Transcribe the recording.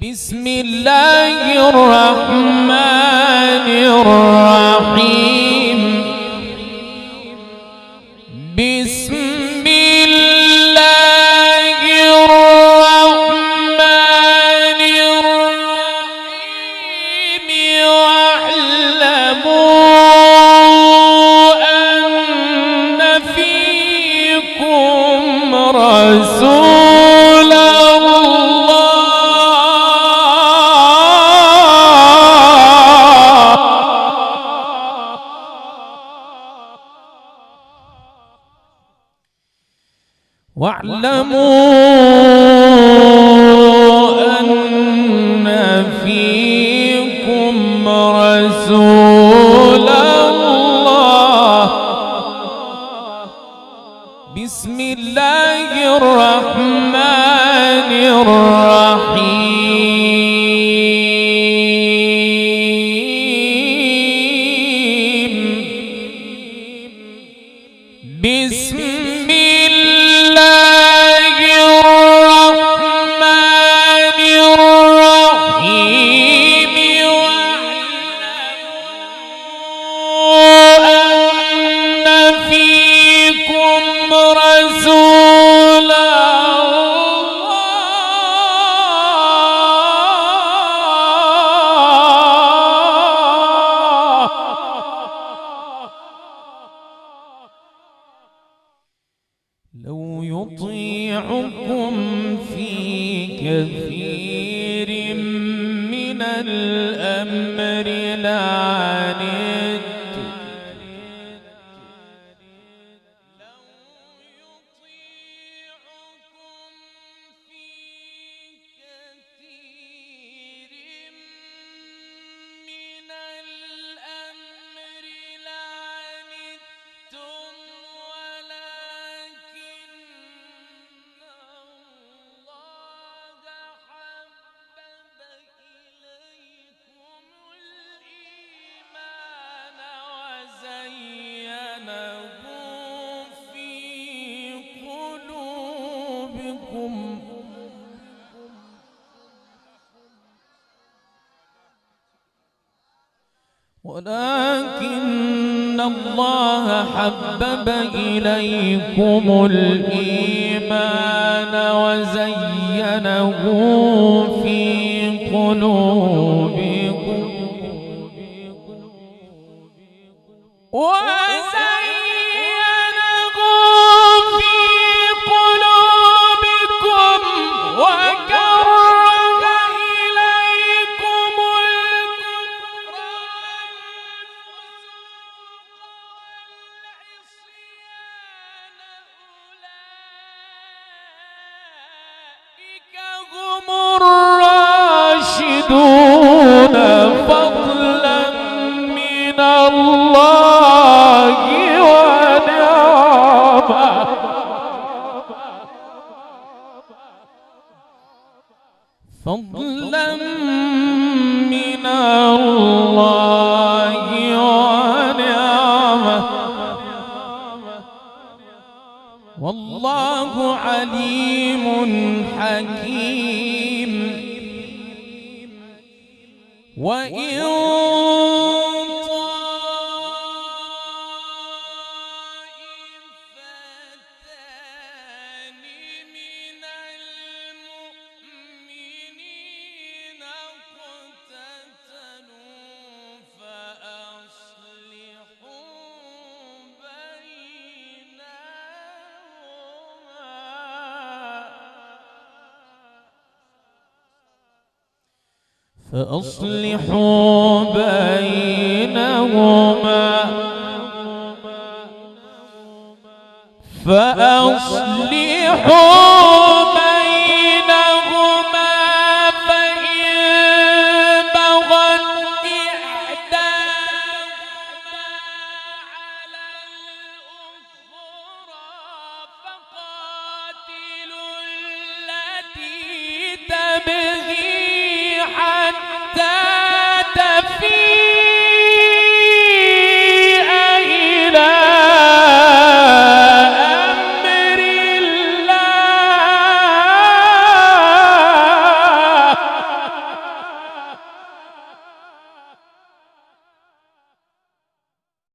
بسم الله الرحمن الرحيم. بسم الله الرحمن الرحيم. واعلموا أن فيكم رسول واعلموا أن فيكم رسول الله. بسم الله الرحمن الرحيم. بسم لو يطيعكم في كثير من الأمر لعنتم. لو يطيعكم في كثير من الأمر لعنتم ولكن الله حبب إليكم الإيمان وزينه في قلوبكم الراشدون فضلا من الله ونعمة. فضلا من الله ونعمة. والله عليم حكيم. وإن طائفتان من المؤمنين اقتتلوا فأصلحوا بينهما